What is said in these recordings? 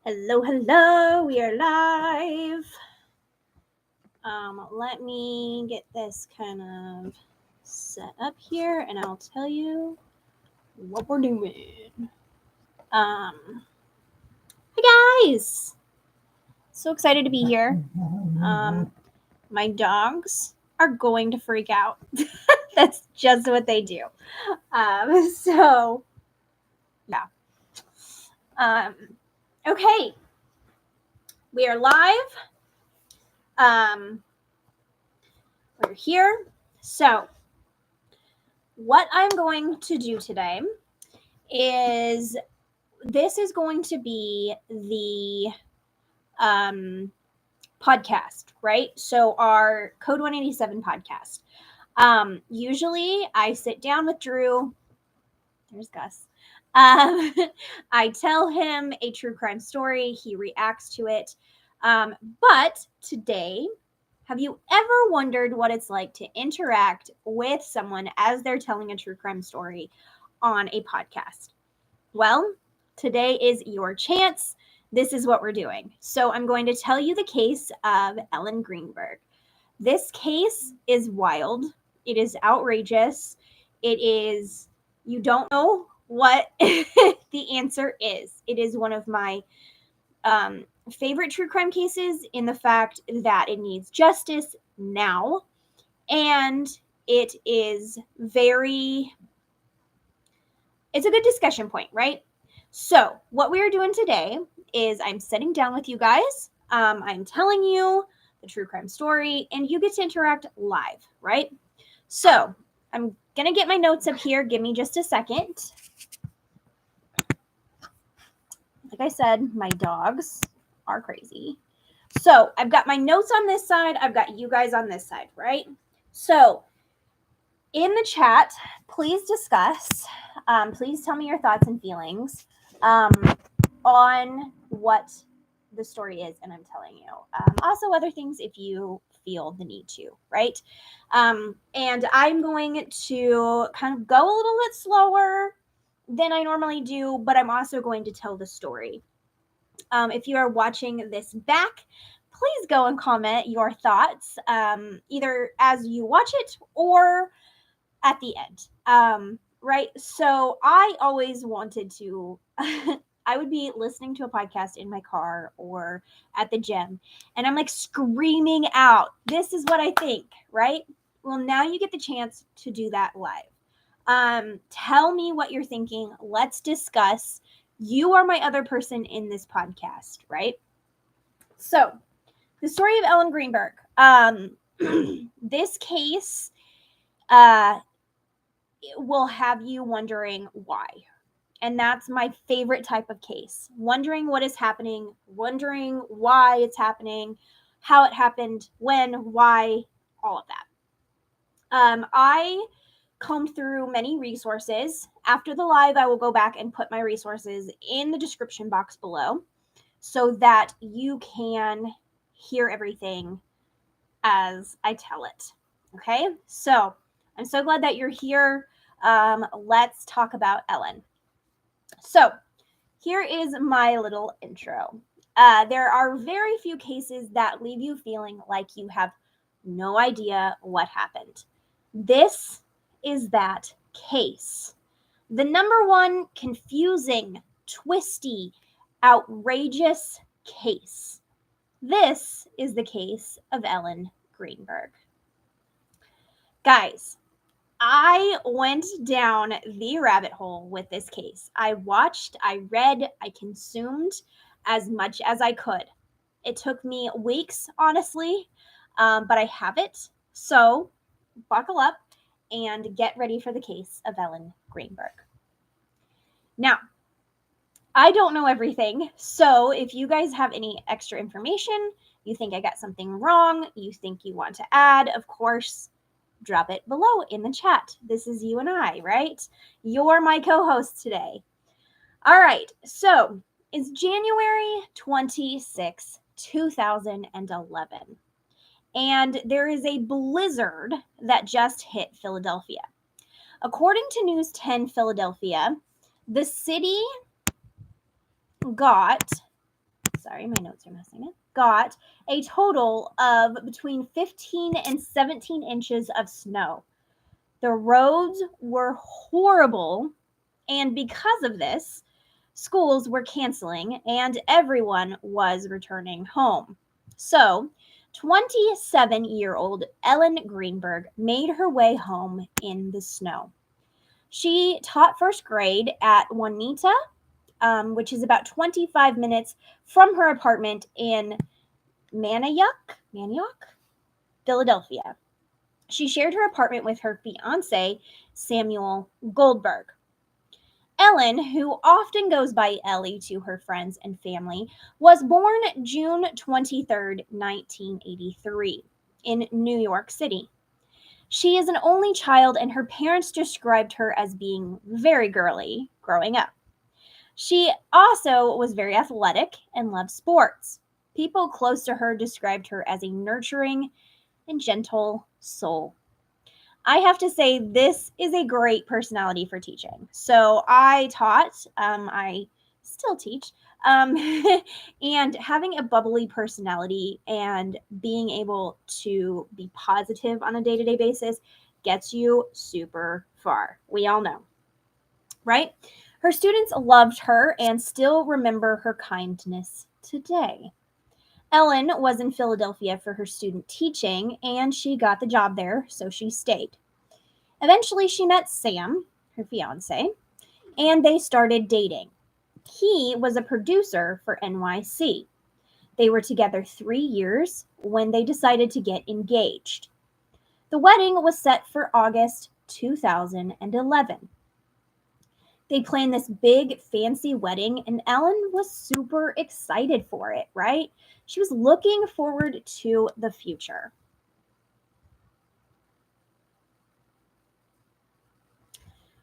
Hello, hello, we are live. Let me get this kind of set up here and I'll tell you what we're doing. Hi guys! So excited to be here. My dogs are going to freak out. That's just what they do. Yeah. Okay. We are live. We're here. So, what I'm going to do today is this is going to be the podcast, right? So, our Code 187 podcast. Usually, I sit down with Drew. There's Gus. I tell him a true crime story. He reacts to it. But today, have you ever wondered what it's like to interact with someone as they're telling a true crime story on a podcast? Well, today is your chance. This is what we're doing. So I'm going to tell you the case of Ellen Greenburg. This case is wild. It is outrageous. It is, you don't know what the answer is. It is one of my favorite true crime cases in the fact that it needs justice now. And it is it's a good discussion point, right? So what we are doing today is I'm sitting down with you guys. I'm telling you the true crime story and you get to interact live, right? So I'm going to get my notes up here. Give me just a second. Like I said, my dogs are crazy. So I've got my notes on this side. I've got you guys on this side, right? So in the chat, please discuss. Please tell me your thoughts and feelings on what the story is, and I'm telling you. Also, other things if you feel the need to, right? And I'm going to kind of go a little bit slower than I normally do, but I'm also going to tell the story. If you are watching this back, please go and comment your thoughts, either as you watch it or at the end. Right? So I always wanted to, I would be listening to a podcast in my car or at the gym, and I'm like screaming out, this is what I think, right? Well, now you get the chance to do that live. Tell me what you're thinking. Let's discuss. You are my other person in this podcast, right? So, the story of Ellen Greenburg. This case will have you wondering why. And that's my favorite type of case. Wondering what is happening, wondering why it's happening, how it happened, when, why, all of that. I combed through many resources. After the live, I will go back and put my resources in the description box below so that you can hear everything as I tell it. Okay, so I'm so glad that you're here. Let's talk about Ellen. So here is my little intro. There are very few cases that leave you feeling like you have no idea what happened. This is that case. The number one confusing, twisty, outrageous case. This is the case of Ellen Greenburg. Guys, I went down the rabbit hole with this case. I watched, I read, I consumed as much as I could. It took me weeks, honestly, but I have it. So buckle up and get ready for the case of Ellen Greenburg. Now, I don't know everything, so if you guys have any extra information, you think I got something wrong, you think you want to add, of course, drop it below in the chat. This is you and I, right? You're my co-host today. All right, so it's January 26, 2011, and there is a blizzard that just hit Philadelphia. According to News 10 Philadelphia, the city got sorry, my notes are messing up, got a total of between 15 and 17 inches of snow. The roads were horrible, and because of this, schools were canceling and everyone was returning home. So, 27-year-old Ellen Greenburg made her way home in the snow. She taught first grade at Juanita, which is about 25 minutes from her apartment in Manayunk, Philadelphia. She shared her apartment with her fiance, Samuel Goldberg. Ellen, who often goes by Ellie to her friends and family, was born June 23rd, 1983, in New York City. She is an only child, and her parents described her as being very girly growing up. She also was very athletic and loved sports. People close to her described her as a nurturing and gentle soul. I have to say, this is a great personality for teaching. So I taught, I still teach, and having a bubbly personality and being able to be positive on a day-to-day basis gets you super far. We all know, right? Her students loved her and still remember her kindness today. Ellen was in Philadelphia for her student teaching, and she got the job there, so she stayed. Eventually, she met Sam, her fiance, and they started dating. He was a producer for NYC. They were together 3 years when they decided to get engaged. The wedding was set for August 2011. They planned this big, fancy wedding, and Ellen was super excited for it, right? She was looking forward to the future.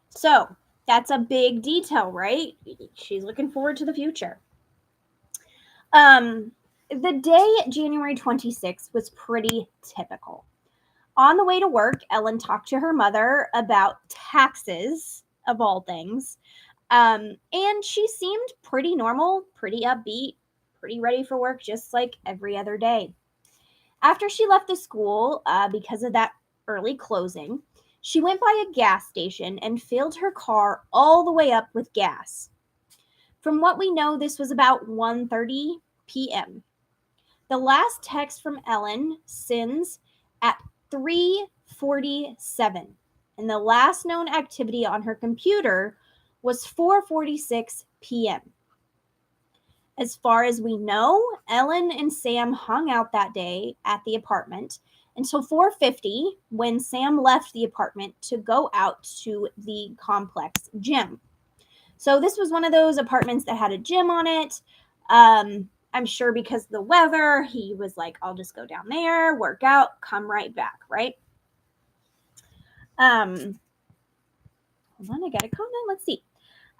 So, that's a big detail, right? She's looking forward to the future. The day, January 26th, was pretty typical. On the way to work, Ellen talked to her mother about taxes, of all things. And she seemed pretty normal, pretty upbeat, pretty ready for work, just like every other day. After she left the school, because of that early closing, she went by a gas station and filled her car all the way up with gas. From what we know, this was about 1:30 p.m. The last text from Ellen sends at 3:47, and the last known activity on her computer was 4:46 p.m. As far as we know, Ellen and Sam hung out that day at the apartment until 4:50, when Sam left the apartment to go out to the complex gym. So this was one of those apartments that had a gym on it. I'm sure because of the weather, he was like, I'll just go down there, work out, come right back, right? Hold on, I got a comment. Let's see.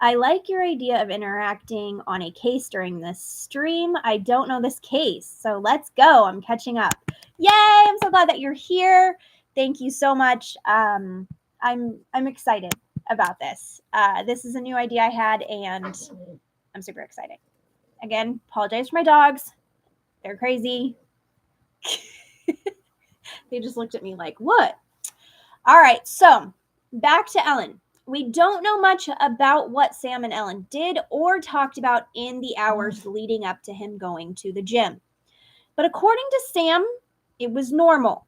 I like your idea of interacting on a case during this stream. I don't know this case, so let's go. I'm catching up. Yay! I'm so glad that you're here. Thank you so much. I'm excited about this. This is a new idea I had, and I'm super excited. Again, apologize for my dogs. They're crazy. They just looked at me like, what? All right, so back to Ellen. We don't know much about what Sam and Ellen did or talked about in the hours leading up to him going to the gym. But according to Sam, it was normal.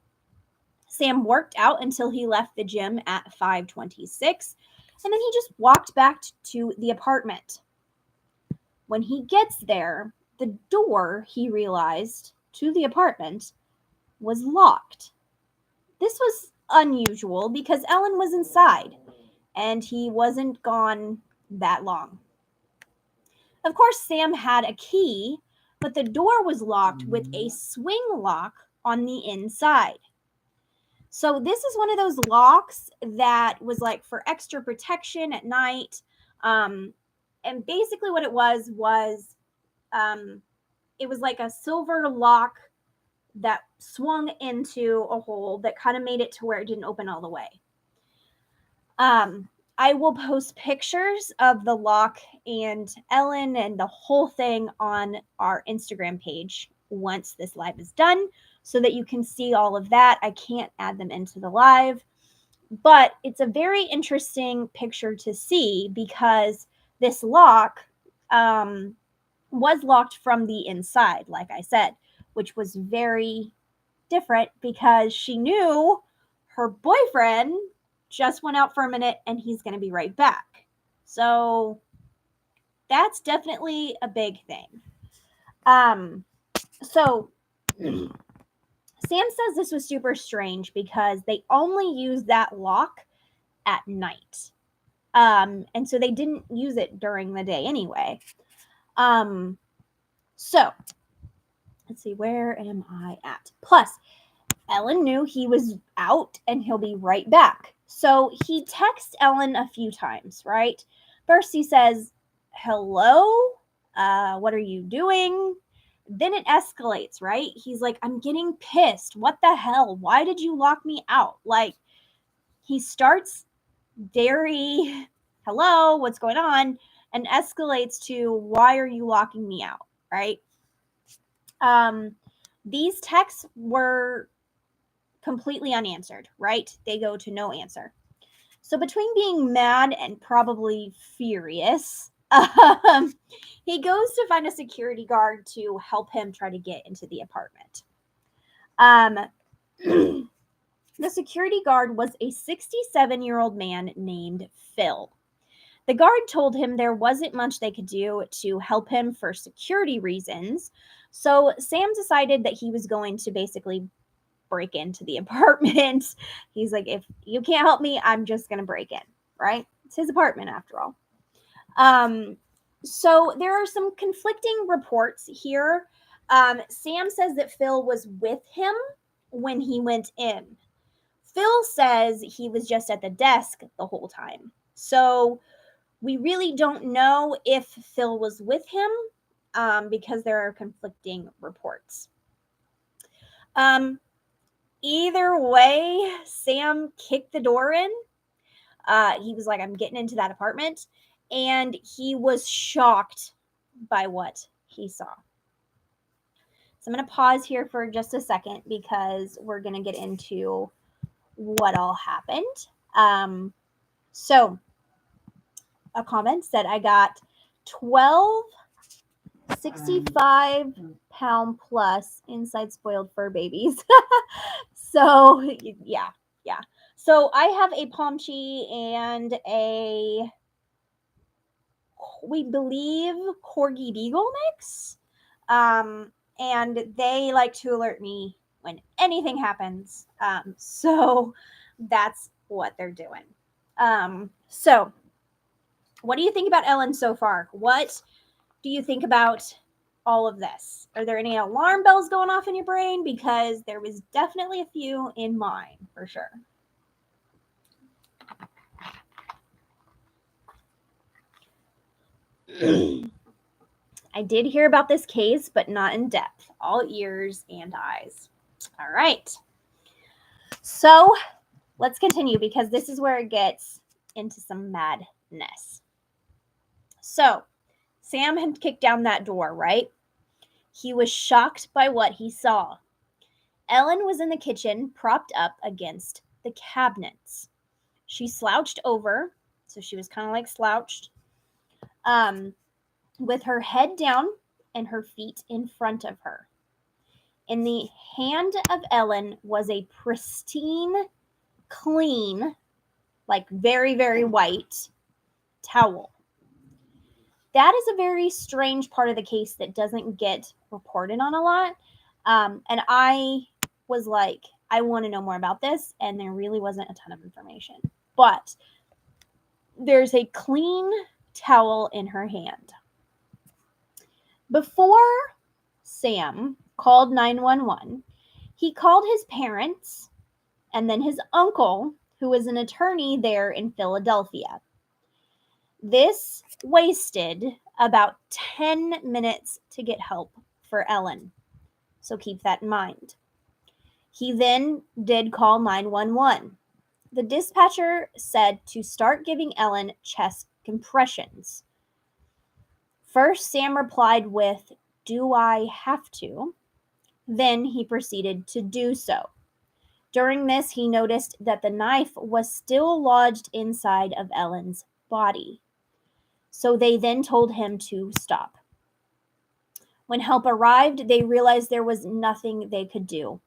Sam worked out until he left the gym at 5:26, and then he just walked back to the apartment. When he gets there, the door, he realized, to the apartment was locked. This was unusual because Ellen was inside, and he wasn't gone that long. Of course, Sam had a key, but the door was locked with a swing lock on the inside. So this is one of those locks that was like for extra protection at night. And basically what it was it was like a silver lock that swung into a hole that kind of made it to where it didn't open all the way. I will post pictures of the lock and Ellen and the whole thing on our Instagram page once this live is done so that you can see all of that. I can't add them into the live, but it's a very interesting picture to see because this lock was locked from the inside, like I said, which was very different because she knew her boyfriend just went out for a minute and he's going to be right back. So that's definitely a big thing. So Sam says this was super strange because they only use that lock at night. And so they didn't use it during the day anyway. So let's see, where am I at? Plus, Ellen knew he was out and he'll be right back. So he texts Ellen a few times, right? First he says, hello, what are you doing? Then it escalates, right? He's like, I'm getting pissed. What the hell? Why did you lock me out? Like, he starts very, hello, what's going on? And escalates to, why are you locking me out, right? These texts were completely unanswered, right? They go to no answer. So between being mad and probably furious, he goes to find a security guard to help him try to get into the apartment. The security guard was a 67-year-old man named Phil. The guard told him there wasn't much they could do to help him for security reasons, so Sam decided that he was going to basically break into the apartment. He's like, if you can't help me, I'm just going to break in, right? It's his apartment after all. So there are some conflicting reports here. Sam says that Phil was with him when he went in. Phil says he was just at the desk the whole time. So we really don't know if Phil was with him because there are conflicting reports. Either way, Sam kicked the door in. He was like, I'm getting into that apartment. And he was shocked by what he saw. So I'm going to pause here for just a second because we're going to get into what all happened. So a comment said I got 12 65-pound plus inside spoiled fur babies. So yeah. So I have a Pomchi and a, we believe, Corgi Beagle mix. And they like to alert me when anything happens. So that's what they're doing. So what do you think about Ellen so far? What do you think about all of this? Are there any alarm bells going off in your brain? Because there was definitely a few in mine, for sure. I did hear about this case, but not in depth. All ears and eyes. All right. So let's continue because this is where it gets into some madness. So Sam had kicked down that door, right? He was shocked by what he saw. Ellen was in the kitchen, propped up against the cabinets. She slouched over, so she was kind of like slouched, with her head down and her feet in front of her. In the hand of Ellen was a pristine, clean, like very, very white towel. That is a very strange part of the case that doesn't get reported on a lot. And I was like, I want to know more about this. And there really wasn't a ton of information. But there's a clean towel in her hand. Before Sam called 911, he called his parents and then his uncle, who was an attorney there in Philadelphia. This wasted about 10 minutes to get help for Ellen. So keep that in mind. He then did call 911. The dispatcher said to start giving Ellen chest compressions. First, Sam replied with, "Do I have to?" Then he proceeded to do so. During this, he noticed that the knife was still lodged inside of Ellen's body. So they then told him to stop. When help arrived, they realized there was nothing they could do.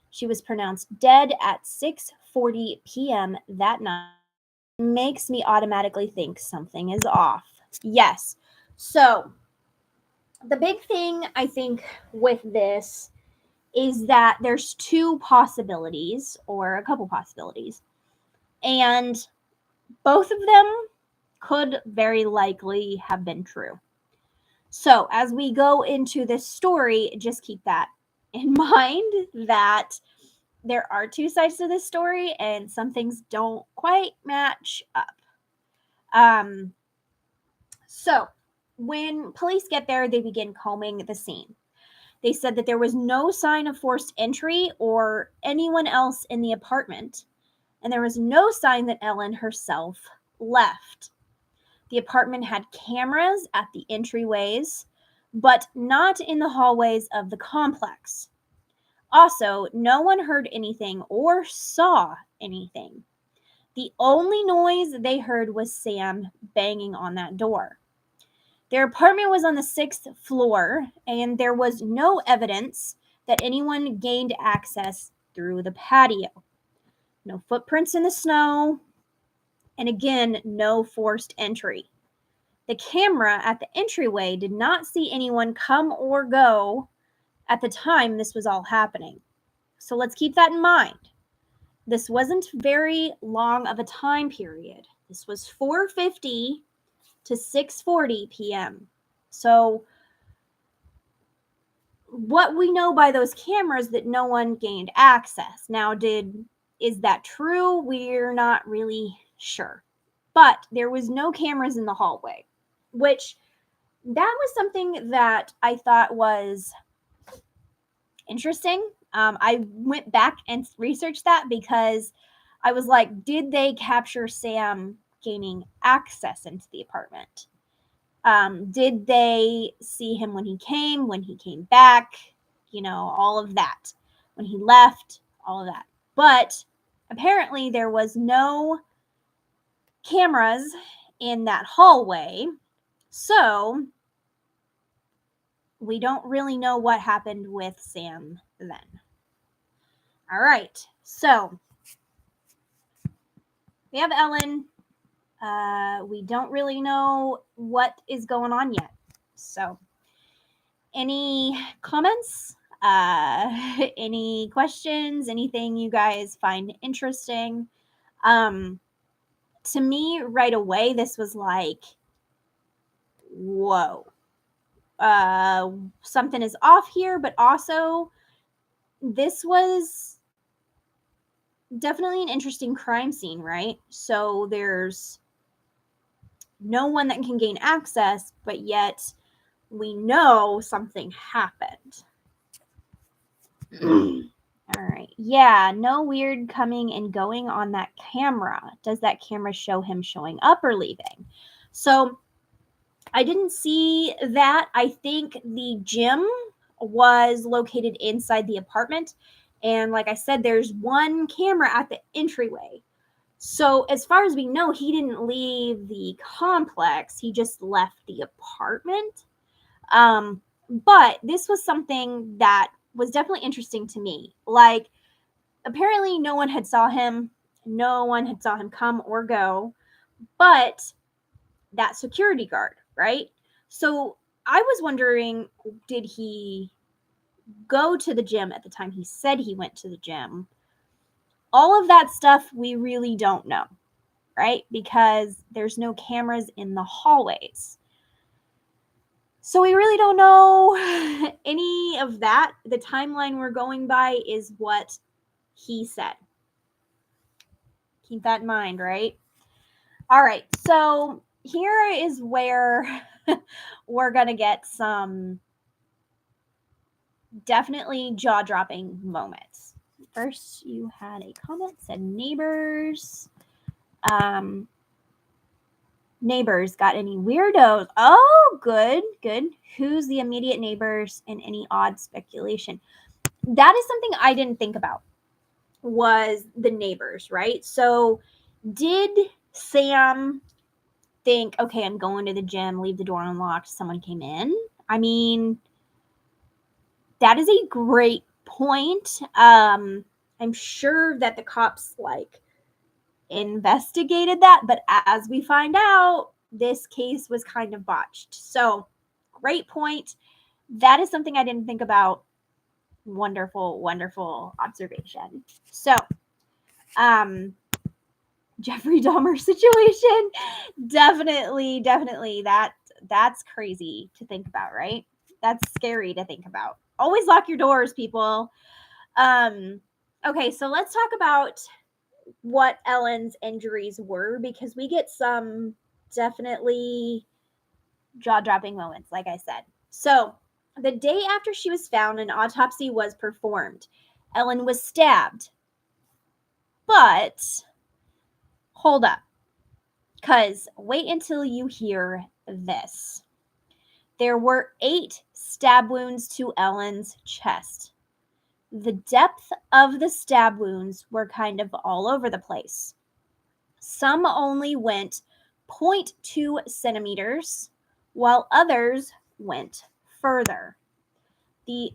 She was pronounced dead at 6:40 p.m. that night. It makes me automatically think something is off. Yes. So, the big thing I think with this is that there's two possibilities, or a couple possibilities, and both of them could very likely have been true. So, as we go into this story, just keep that in mind that there are two sides to this story and some things don't quite match up. So, when police get there, they begin combing the scene. They said that there was no sign of forced entry or anyone else in the apartment, and there was no sign that Ellen herself left. The apartment had cameras at the entryways, but not in the hallways of the complex. Also, no one heard anything or saw anything. The only noise they heard was Sam banging on that door. Their apartment was on the 6th floor, and there was no evidence that anyone gained access through the patio. No footprints in the snow, and again, no forced entry. The camera at the entryway did not see anyone come or go at the time this was all happening. So let's keep that in mind. This wasn't very long of a time period. This was 4:50 to 6:40 p.m. So what we know by those cameras that no one gained access. Now, is that true? We're not really sure. But there was no cameras in the hallway, which that was something that I thought was interesting. I went back and researched that because I was like, did they capture Sam gaining access into the apartment? Did they see him when he came back, all of that, when he left, all of that. But apparently there was no cameras in that hallway, so we don't really know what happened with Sam then. All right, so we have Ellen. We don't really know what is going on yet. So, any comments? Any questions? Anything you guys find interesting? To me, right away, this was like, whoa. Something is off here, but also this was definitely an interesting crime scene, right? So there's no one that can gain access, but yet we know something happened. All right. Yeah, no weird coming and going on that camera. Does that camera show him showing up or leaving? So I didn't see that. I think the gym was located inside the apartment. And like I said, there's one camera at the entryway. So as far as we know, he didn't leave the complex. He just left the apartment. But this was something that was definitely interesting to me. Like, apparently no one had saw him. No one had saw him come or go. But that security guard, right? So I was wondering, did he go to the gym at the time he said he went to the gym? All of that stuff we really don't know, right? Because there's no cameras in the hallways. So we really don't know any of that. The timeline we're going by is what he said. Keep that in mind, right? All right, so here is where we're going to get some definitely jaw-dropping moments. First, you had a comment said neighbors. Neighbors, got any weirdos? Oh, good. Who's the immediate neighbors and any odd speculation? That is something I didn't think about, was the neighbors, right? So did Sam think, okay, I'm going to the gym, leave the door unlocked, someone came in? I mean, that is a great point. I'm sure that the cops investigated that, but as we find out, this case was kind of botched. So, great point. That is something I didn't think about. Wonderful observation. So, Jeffrey Dahmer situation, definitely that's crazy to think about, right? That's scary to think about. Always lock your doors, people. Okay, so let's talk about what Ellen's injuries were, because we get some definitely jaw-dropping moments, like I said. So, the day after she was found, an autopsy was performed. Ellen was stabbed. But hold up, because wait until you hear this. There were 8 stab wounds to Ellen's chest. The depth of the stab wounds were kind of all over the place. Some only went 0.2 centimeters, while others went further. The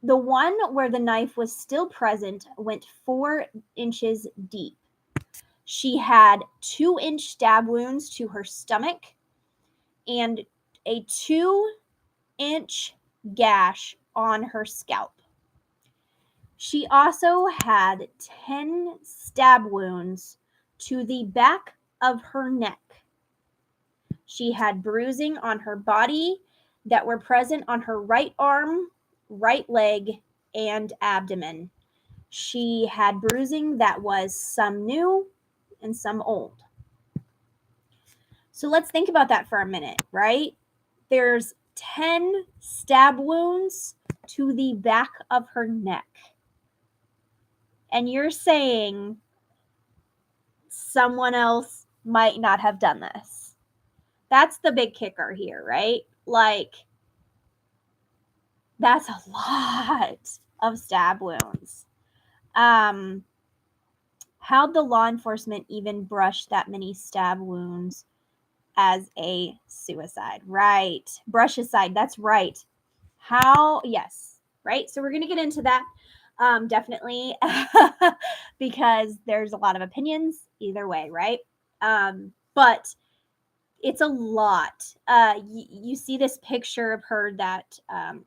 one where the knife was still present went 4 inches deep. She had 2-inch stab wounds to her stomach and a 2-inch gash on her scalp. She also had 10 stab wounds to the back of her neck. She had bruising on her body that were present on her right arm, right leg, and abdomen. She had bruising that was some new and some old. So let's think about that for a minute, right? There's 10 stab wounds to the back of her neck. And you're saying someone else might not have done this. That's the big kicker here, right? That's a lot of stab wounds. How'd the law enforcement even brush that many stab wounds as a suicide? Right. Brush aside. That's right. How? Yes. Right. So we're going to get into that. Definitely. Because there's a lot of opinions either way. Right. But it's a lot. You see this picture of her that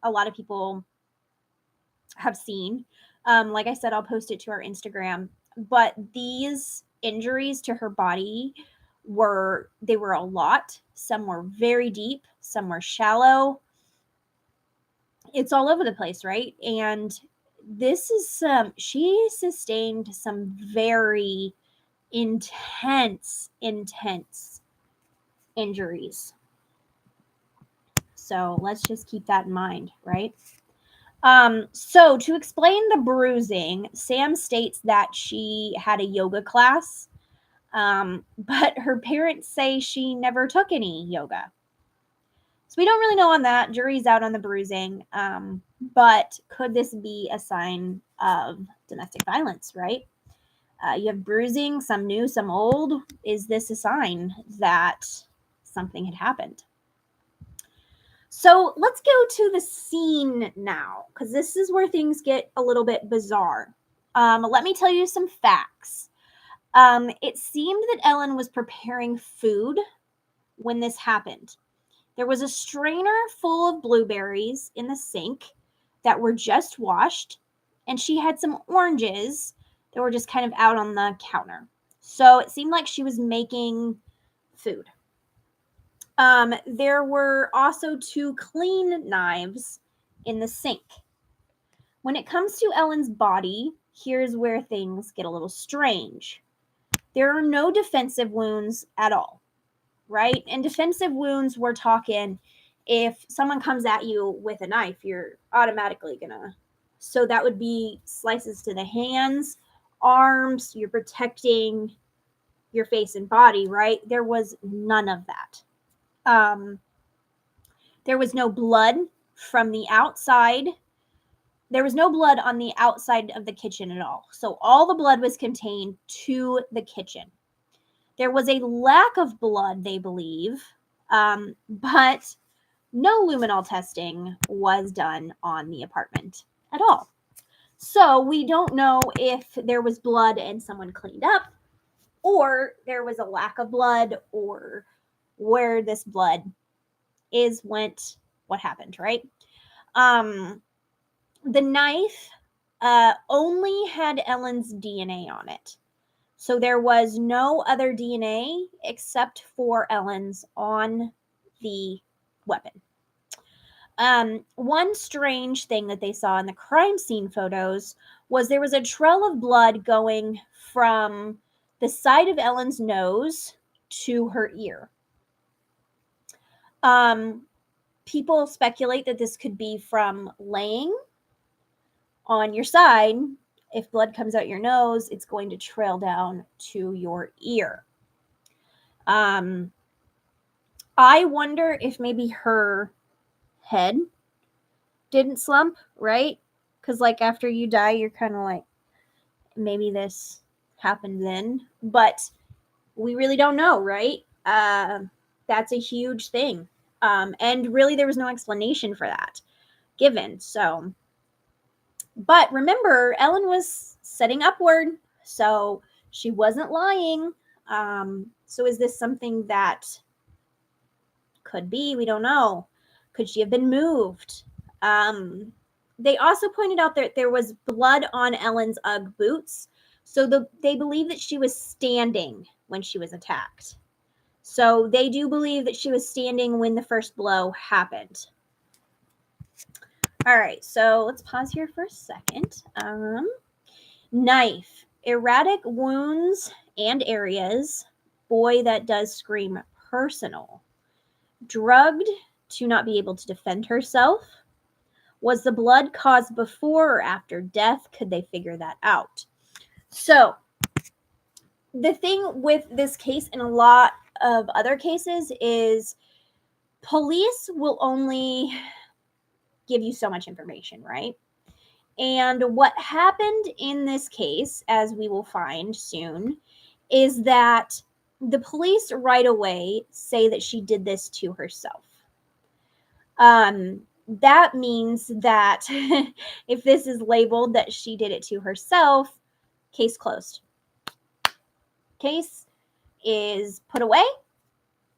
a lot of people have seen. Like I said, I'll post it to our Instagram. But these injuries to her body were a lot. Some were very deep, some were shallow. It's all over the place, right? And this is she sustained some very intense injuries. So let's just keep that in mind, right? So to explain the bruising, Sam states that she had a yoga class, but her parents say she never took any yoga. So we don't really know on that. Jury's out on the bruising. But could this be a sign of domestic violence, right? You have bruising, some new, some old. Is this a sign that something had happened? So let's go to the scene now, because this is where things get a little bit bizarre. Let me tell you some facts. It seemed that Ellen was preparing food when this happened. There was a strainer full of blueberries in the sink that were just washed, and she had some oranges that were just kind of out on the counter. So it seemed like she was making food. There were also 2 clean knives in the sink. When it comes to Ellen's body, here's where things get a little strange. There are no defensive wounds at all, right? And defensive wounds, we're talking if someone comes at you with a knife, you're automatically gonna So that would be slices to the hands, arms, you're protecting your face and body, right? There was none of that. There was no blood from the outside. There was no blood on the outside of the kitchen at all. So all the blood was contained to the kitchen. There was a lack of blood, they believe, but no luminol testing was done on the apartment at all. So we don't know if there was blood and someone cleaned up, or there was a lack of blood, or where this blood went, what happened, right? The knife only had Ellen's DNA on it. So there was no other DNA except for Ellen's on the weapon. One strange thing that they saw in the crime scene photos was there was a trail of blood going from the side of Ellen's nose to her ear. People speculate that this could be from laying on your side. If blood comes out your nose, it's going to trail down to your ear. I wonder if maybe her head didn't slump, right? Because like after you die, you're kind of like, maybe this happened then, but we really don't know, right? That's a huge thing. And really there was no explanation for that given. So, but remember, Ellen was setting upward, so she wasn't lying. So is this something that could be? We don't know. Could she have been moved? They also pointed out that there was blood on Ellen's Ugg boots. So they believe that she was standing when she was attacked. So they do believe that she was standing when the first blow happened. All right, so let's pause here for a second. Knife, erratic wounds and areas. Boy, that does scream personal. Drugged to not be able to defend herself. Was the blood caused before or after death? Could they figure that out? So the thing with this case and a lot of other cases is police will only give you so much information, right? And what happened in this case, as we will find soon, is that the police right away say that she did this to herself. That means that if this is labeled that she did it to herself, case closed. Case is put away.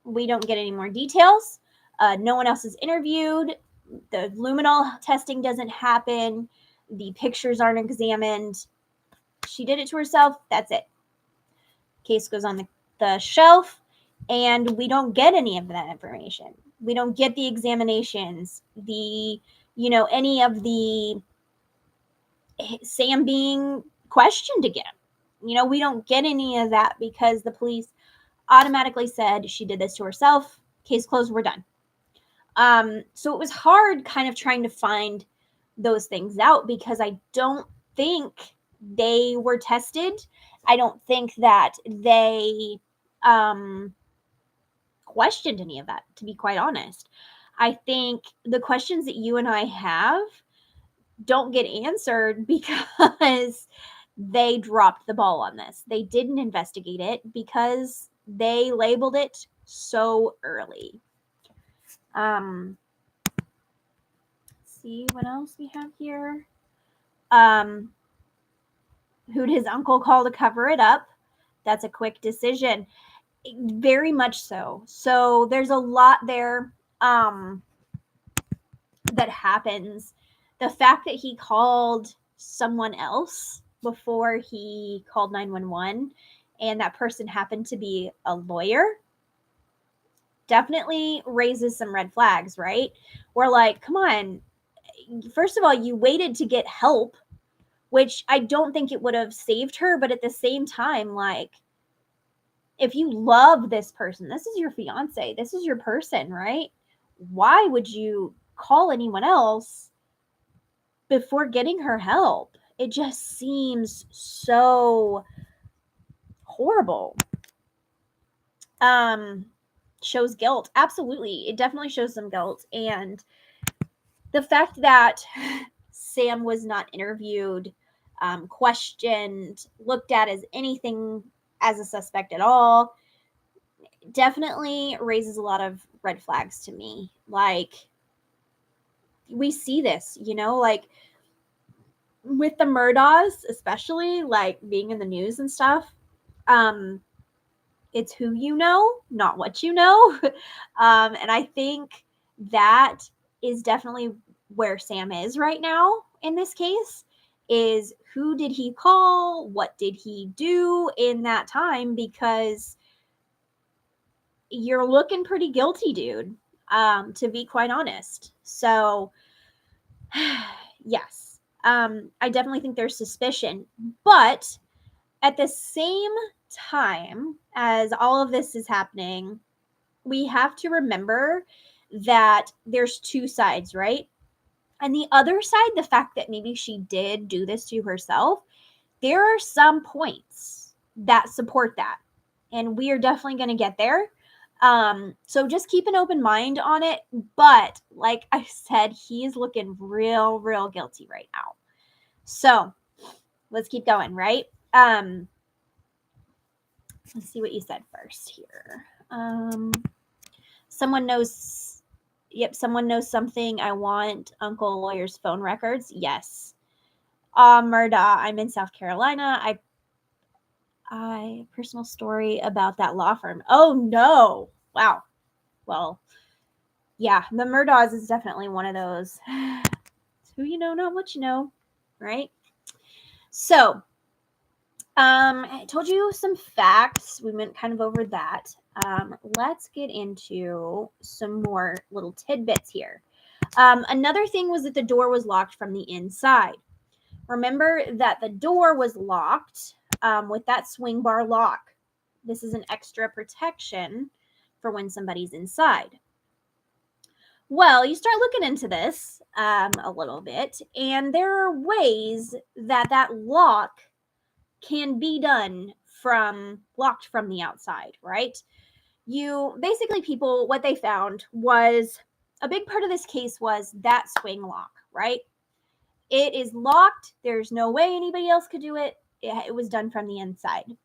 We don't get any more details. No one else is interviewed. The luminol testing doesn't happen. The pictures aren't examined. She did it to herself. That's it. Case goes on the shelf, and we don't get any of that information. We don't get the examinations, any of the Sam being questioned again. We don't get any of that because the police automatically said she did this to herself. Case closed, we're done. So it was hard kind of trying to find those things out because I don't think they were tested. I don't think that they questioned any of that, to be quite honest. I think the questions that you and I have don't get answered because they dropped the ball on this. They didn't investigate it because they labeled it so early. Let's see what else we have here. Who'd his uncle call to cover it up? That's a quick decision. Very much so. So there's a lot there that happens. The fact that he called someone else before he called 911 and that person happened to be a lawyer definitely raises some red flags, right? We're like, come on. First of all, you waited to get help, which I don't think it would have saved her. But at the same time, like, if you love this person, this is your fiance, this is your person, right? Why would you call anyone else before getting her help. It just seems so horrible. Shows guilt. Absolutely. It definitely shows some guilt. And the fact that Sam was not interviewed, questioned, looked at as anything as a suspect at all, definitely raises a lot of red flags to me. Like, we see this, like with the Murdaughs, especially, like being in the news and stuff. It's who you know, not what you know. And I think that is definitely where Sam is right now in this case, is who did he call? What did he do in that time? Because you're looking pretty guilty, dude, to be quite honest. So, yes, I definitely think there's suspicion. But at the same time as all of this is happening, we have to remember that there's two sides, right? And the other side, the fact that maybe she did do this to herself, there are some points that support that. And we are definitely going to get there. So just keep an open mind on it. But like I said, he's looking real, real guilty right now. So let's keep going, right? Let's see what you said first here. Someone knows something. I want Uncle Lawyer's phone records. Yes. Murda, I'm in South Carolina. I personal story about that law firm. Oh no. Wow. Well, yeah, the Murdaughs is definitely one of those. It's who you know, not what you know, right? So, I told you some facts. We went kind of over that. Let's get into some more little tidbits here. Another thing was that the door was locked from the inside. Remember that the door was locked with that swing bar lock. This is an extra protection for when somebody's inside. Well, you start looking into this a little bit, and there are ways that lock can be done locked from the outside, right? People, what they found was a big part of this case was that swing lock, right? It is locked. There's no way anybody else could do it. It was done from the inside.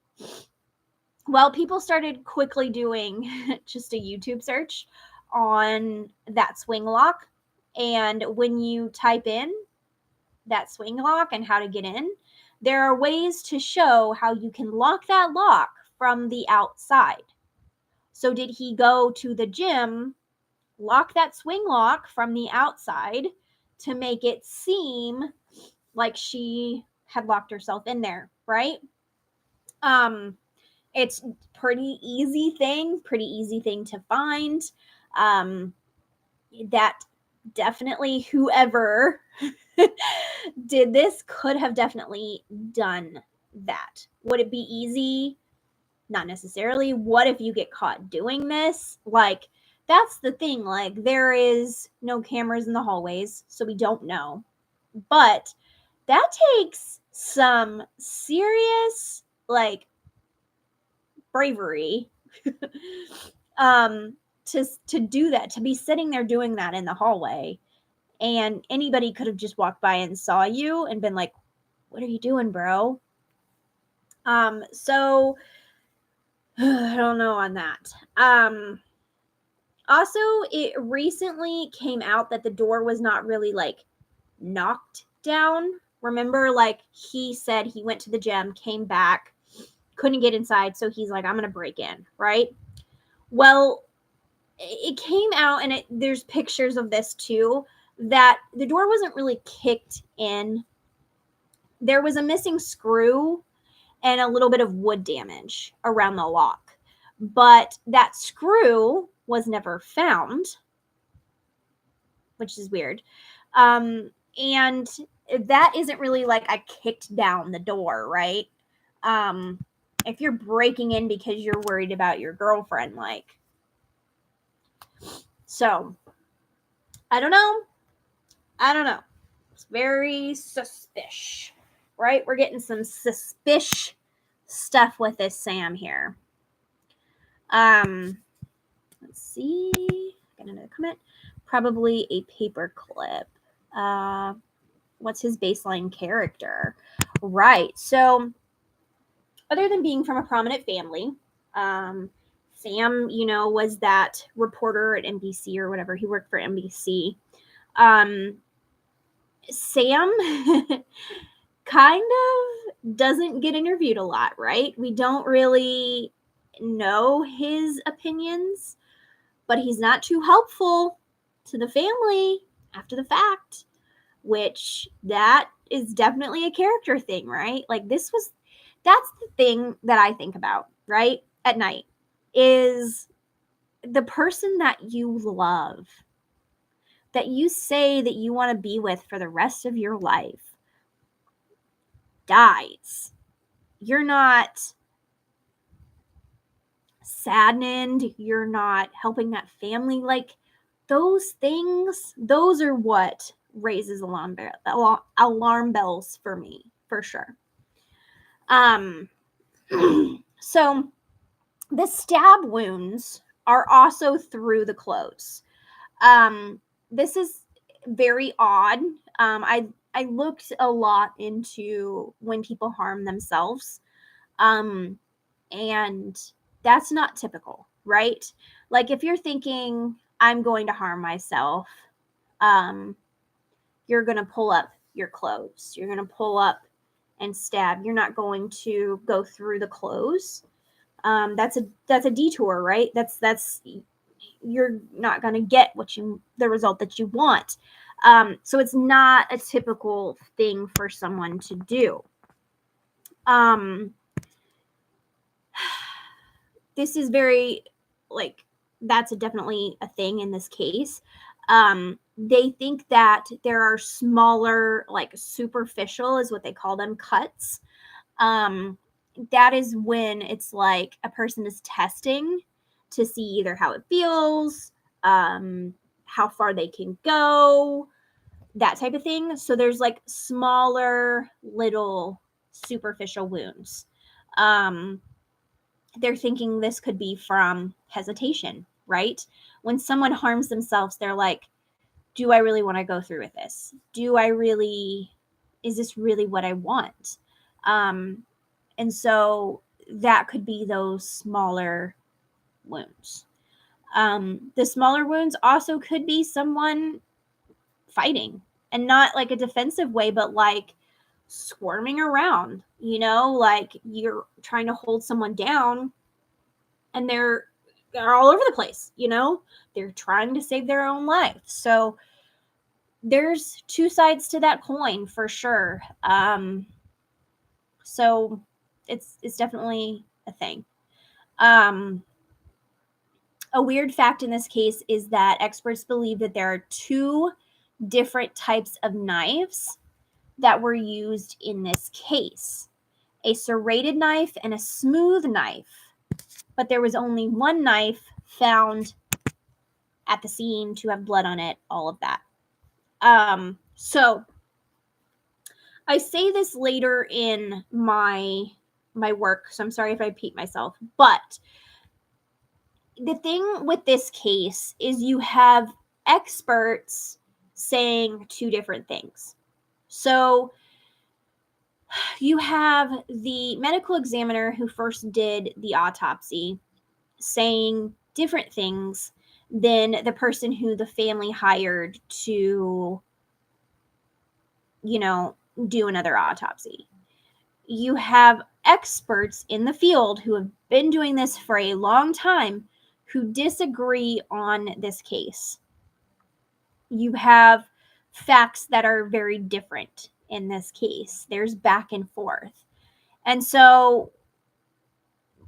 Well, people started quickly doing just a YouTube search on that swing lock. And when you type in that swing lock and how to get in, there are ways to show how you can lock that lock from the outside. So did he go to the gym, lock that swing lock from the outside to make it seem like she had locked herself in there, right? It's pretty easy thing to find. That definitely whoever did this could have definitely done that. Would it be easy? Not necessarily. What if you get caught doing this? Like, that's the thing. Like, there is no cameras in the hallways, so we don't know. But that takes some serious, like, bravery to do that, to be sitting there doing that in the hallway, and anybody could have just walked by and saw you and been like, what are you doing, bro? So I don't know on that. Also, it recently came out that the door was not really like knocked down. Remember, like, he said he went to the gym, came back, couldn't get inside, so he's like, I'm gonna break in, right? Well, it came out, and there's pictures of this too, that the door wasn't really kicked in. There was a missing screw and a little bit of wood damage around the lock, but that screw was never found, which is weird. And that isn't really like I kicked down the door, right? If you're breaking in because you're worried about your girlfriend, like, so I don't know. It's very suspicious, right? We're getting some suspicious stuff with this Sam here. Let's see. Got another comment. Probably a paperclip. What's his baseline character? Right. So, other than being from a prominent family, Sam, was that reporter at NBC or whatever. He worked for NBC. Sam kind of doesn't get interviewed a lot, right? We don't really know his opinions, but he's not too helpful to the family after the fact, which that is definitely a character thing, right? Like that's the thing that I think about, right? At night is the person that you love, that you say that you want to be with for the rest of your life, dies. You're not saddened. You're not helping that family. Like those things, those are what raises alarm bells for me, for sure. So the stab wounds are also through the clothes. This is very odd. I looked a lot into when people harm themselves. And that's not typical, right? Like if you're thinking I'm going to harm myself, you're going to pull up your clothes. You're going to pull up and stab. You're not going to go through the clothes. That's a detour, right? That's you're not going to get the result that you want. So it's not a typical thing for someone to do. This is very, like, that's definitely a thing in this case. They think that there are smaller, like superficial is what they call them, cuts. That is when it's like a person is testing to see either how it feels, how far they can go, that type of thing. So there's like smaller, little superficial wounds. They're thinking this could be from hesitation, right? When someone harms themselves, they're like, do I really want to go through with this? Is this really what I want? And so that could be those smaller wounds. The smaller wounds also could be someone fighting, and not like a defensive way, but like squirming around, like you're trying to hold someone down and they're all over the place, they're trying to save their own life. So there's two sides to that coin for sure. So it's definitely a thing. A weird fact in this case is that experts believe that there are two different types of knives that were used in this case: a serrated knife and a smooth knife. But there was only one knife found at the scene to have blood on it, all of that. So I say this later in my work, so I'm sorry if I repeat myself, but the thing with this case is you have experts saying two different things. So you have the medical examiner who first did the autopsy saying different things than the person who the family hired to, do another autopsy. You have experts in the field who have been doing this for a long time who disagree on this case. You have facts that are very different in this case. There's back and forth. And so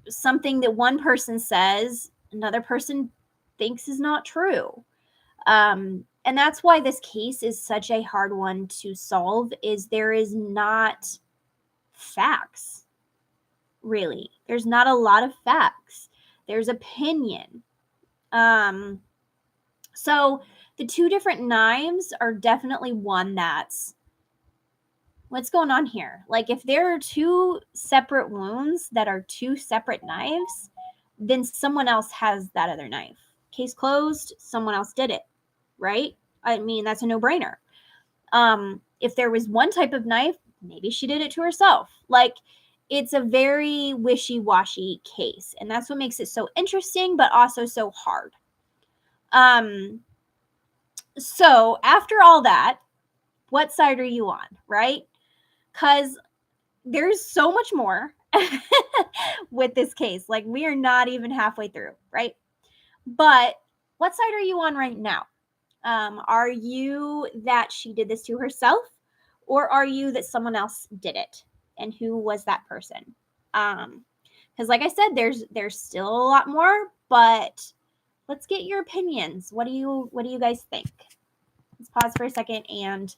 something that one person says, another person thinks is not true. And that's why this case is such a hard one to solve, is there is not facts, really. There's not a lot of facts. There's opinion. So the two different knives are definitely one that's what's going on here? Like, if there are two separate wounds that are two separate knives, then someone else has that other knife. Case closed, someone else did it, right? I mean, that's a no-brainer. If there was one type of knife, maybe she did it to herself. Like, it's a very wishy-washy case, and that's what makes it so interesting, but also so hard. So after all that, what side are you on, right? Because there's so much more with this case. Like, we are not even halfway through, right? But what side are you on right now? Are you that she did this to herself, or are you that someone else did it? And who was that person? Because like I said, there's still a lot more, but let's get your opinions. What do you guys think? Let's pause for a second and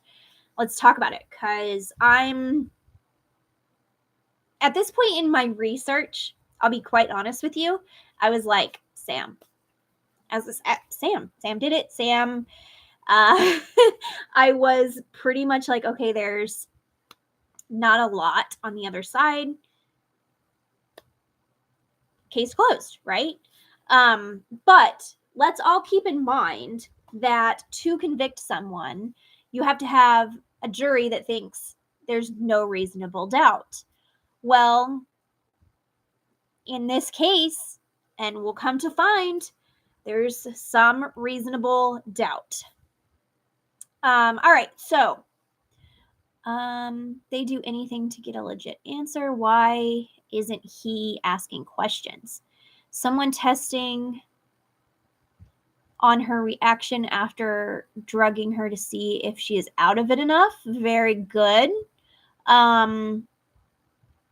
let's talk about it, because I'm at this point in my research, I'll be quite honest with you, I was like, Sam did it. Sam, I was pretty much like, okay, there's not a lot on the other side. Case closed, right? But let's all keep in mind that to convict someone, you have to have a jury that thinks there's no reasonable doubt. Well, in this case, and we'll come to find, there's some reasonable doubt. All right, so they do anything to get a legit answer. Why isn't he asking questions? Someone testing on her reaction after drugging her to see if she is out of it enough. Very good.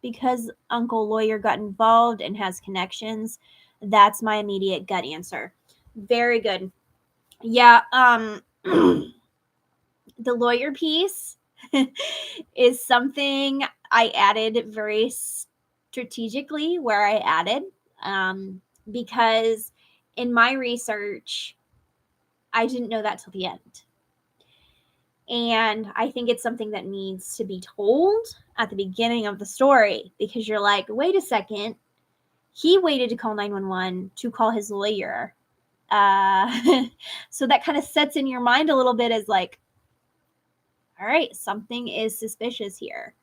Because Uncle Lawyer got involved and has connections. That's my immediate gut answer. Very good. Yeah, the lawyer piece is something I added very strategically where I added, because in my research, I didn't know that till the end. And I think it's something that needs to be told at the beginning of the story, because you're like, wait a second, he waited to call 911 to call his lawyer. So that kind of sets in your mind a little bit as like, all right, something is suspicious here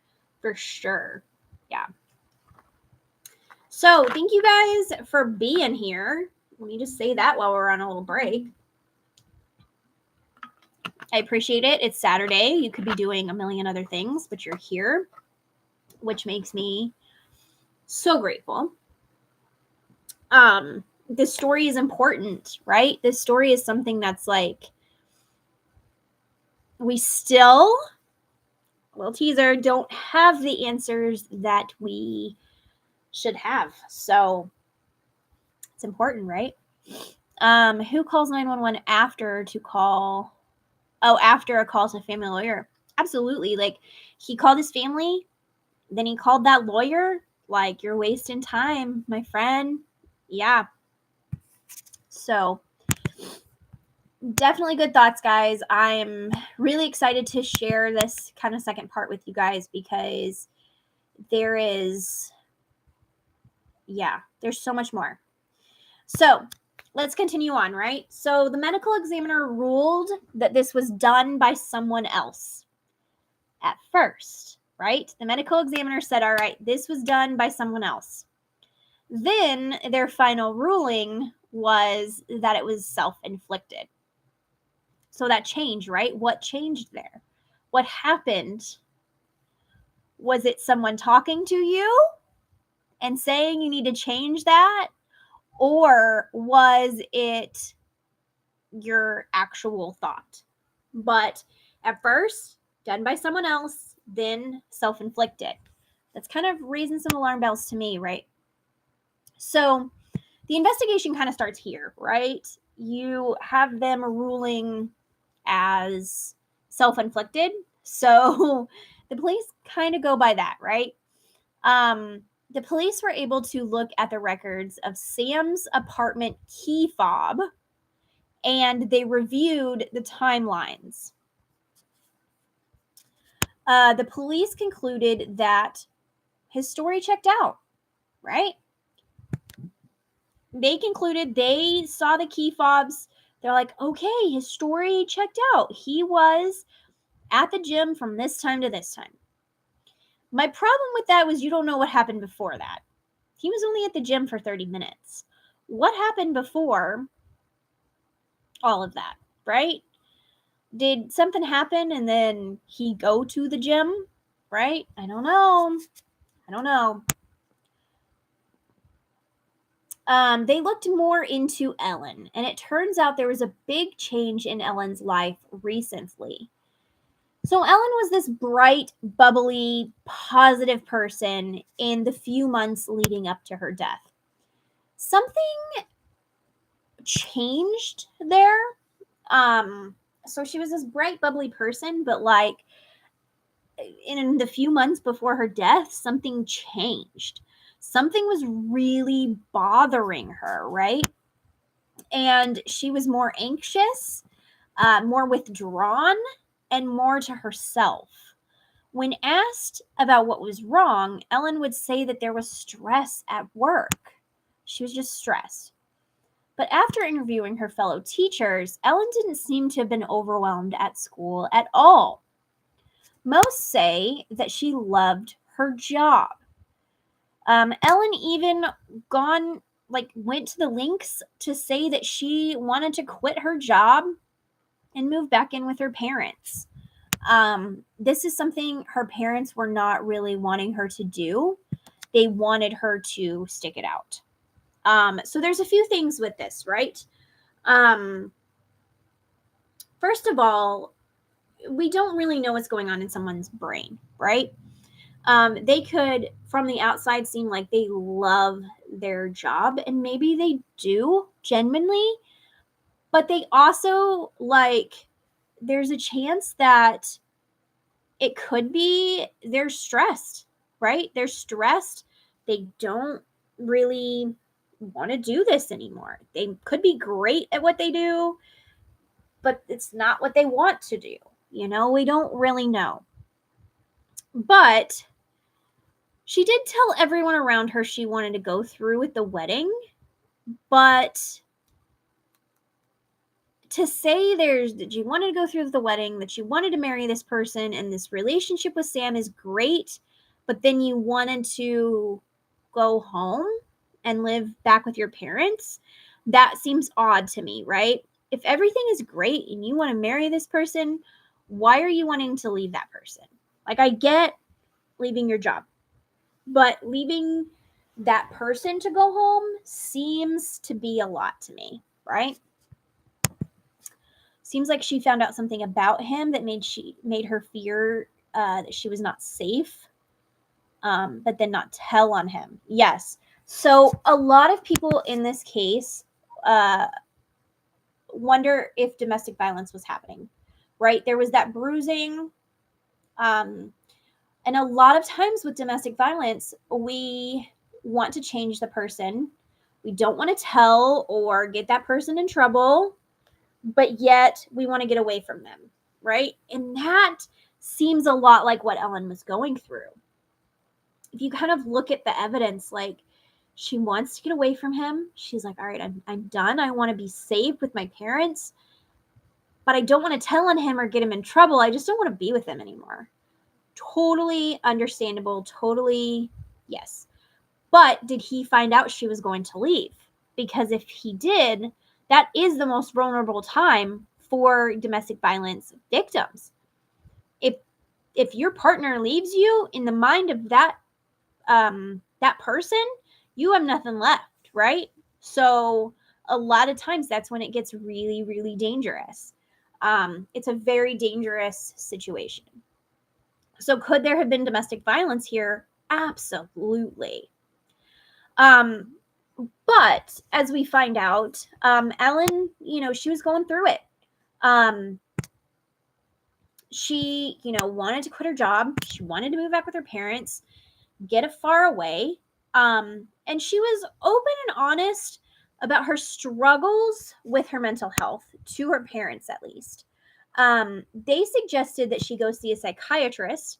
for sure. Yeah. So thank you guys for being here. Let me just say that while we're on a little break. I appreciate it. It's Saturday. You could be doing a million other things, but you're here, which makes me so grateful. This story is important, right? This story is something that's like, we still, little teaser, don't have the answers that we should have. So it's important, right? Who calls 911 after to call? Oh, after a call to a family lawyer. Absolutely. Like, he called his family, then he called that lawyer. Like, you're wasting time, my friend. Yeah. So definitely good thoughts, guys. I'm really excited to share this kind of second part with you guys, because there's so much more. So let's continue on, right? So the medical examiner ruled that this was done by someone else at first, right? The medical examiner said, all right, this was done by someone else. Then their final ruling was that it was self-inflicted. So that changed, right? What changed there? What happened? Was it someone talking to you and saying you need to change that? Or was it your actual thought? But at first, done by someone else, then self-inflicted. That's kind of raising some alarm bells to me, right? So the investigation kind of starts here, right? You have them ruling as self-inflicted. So the police kind of go by that, right? The police were able to look at the records of Sam's apartment key fob, and they reviewed the timelines. The police concluded that his story checked out, right? They concluded, they saw the key fobs. They're like, okay, his story checked out. He was at the gym from this time to this time. My problem with that was you don't know what happened before that. He was only at the gym for 30 minutes. What happened before all of that, right? Did something happen and then he go to the gym, right? I don't know. They looked more into Ellen, and it turns out there was a big change in Ellen's life recently. So Ellen was this bright, bubbly, positive person in the few months leading up to her death. Something changed there. So she was this bright, bubbly person, but like in the few months before her death, something changed. Something was really bothering her, right? And she was more anxious, more withdrawn, and more to herself. When asked about what was wrong, Ellen would say that there was stress at work. She was just stressed. But after interviewing her fellow teachers, Ellen didn't seem to have been overwhelmed at school at all. Most say that she loved her job. Ellen even went to the links to say that she wanted to quit her job and move back in with her parents. This is something her parents were not really wanting her to do. They wanted her to stick it out. So there's a few things with this, right? First of all, we don't really know what's going on in someone's brain, right? They could, from the outside, seem like they love their job, and maybe they do genuinely, but they also, there's a chance that it could be they're stressed, right? They're stressed. They don't really want to do this anymore. They could be great at what they do, but it's not what they want to do. We don't really know. But she did tell everyone around her she wanted to go through with the wedding, but to say that she wanted to go through with the wedding, that she wanted to marry this person, and this relationship with Sam is great, but then you wanted to go home and live back with your parents, that seems odd to me, right? If everything is great and you want to marry this person, why are you wanting to leave that person? I get leaving your job, but leaving that person to go home seems to be a lot to me, right? Seems like she found out something about him that made her fear that she was not safe, but then not tell on him. Yes. So a lot of people in this case wonder if domestic violence was happening, right? There was that bruising. And a lot of times with domestic violence, we want to change the person. We don't want to tell or get that person in trouble, but yet we want to get away from them, right? And that seems a lot like what Ellen was going through. If you kind of look at the evidence, she wants to get away from him. She's like, all right, I'm done. I want to be safe with my parents, but I don't want to tell on him or get him in trouble. I just don't want to be with him anymore. Totally understandable. Totally, yes. But did he find out she was going to leave? Because if he did, that is the most vulnerable time for domestic violence victims. If your partner leaves you, in the mind of that person, you have nothing left, right? So a lot of times that's when it gets really, really dangerous. It's a very dangerous situation. So could there have been domestic violence here? Absolutely. But as we find out, Ellen, she was going through it. She, wanted to quit her job. She wanted to move back with her parents, get far away. And she was open and honest about her struggles with her mental health, to her parents at least. They suggested that she go see a psychiatrist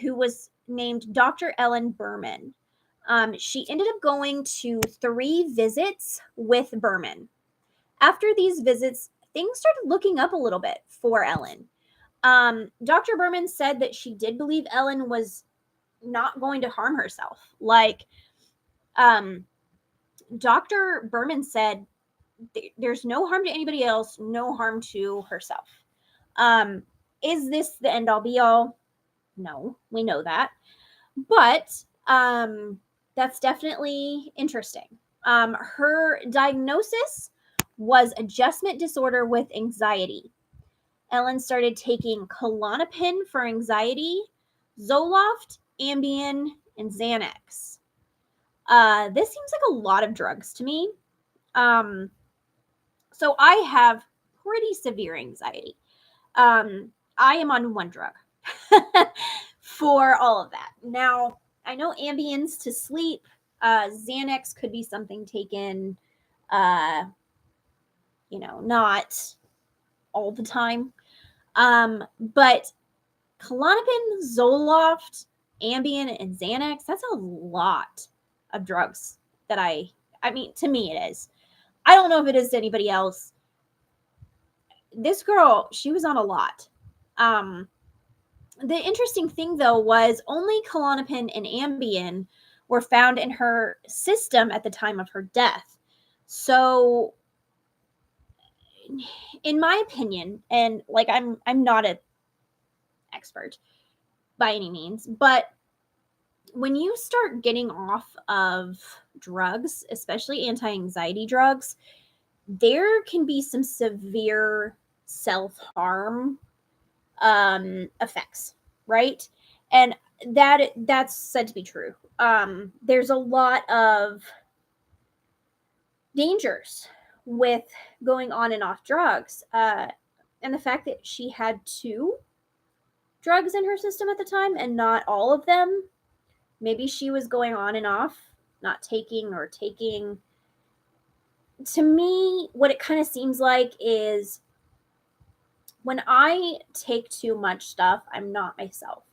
who was named Dr. Ellen Berman. She ended up going to 3 visits with Berman. After these visits, things started looking up a little bit for Ellen. Dr. Berman said that she did believe Ellen was not going to harm herself. Like, Dr. Berman said there's no harm to anybody else, no harm to herself. Is this the end all be all? No, we know that. But that's definitely interesting. Her diagnosis was adjustment disorder with anxiety. Ellen started taking Klonopin for anxiety, Zoloft, Ambien, and Xanax. This seems like a lot of drugs to me. So I have pretty severe anxiety. I am on one drug for all of that. Now, I know Ambien's to sleep. Xanax could be something taken, not all the time. But Klonopin, Zoloft, Ambien, and Xanax, that's a lot of drugs that to me it is. I don't know if it is to anybody else. This girl, she was on a lot. The interesting thing, though, was only Klonopin and Ambien were found in her system at the time of her death. So, in my opinion, and like I'm not an expert by any means, but when you start getting off of drugs, especially anti-anxiety drugs, there can be some severe self-harm effects, right? And that's said to be true. There's a lot of dangers with going on and off drugs. And the fact that she had 2 drugs in her system at the time and not all of them, maybe she was going on and off, not taking or taking. To me, what it kind of seems like is when I take too much stuff, I'm not myself.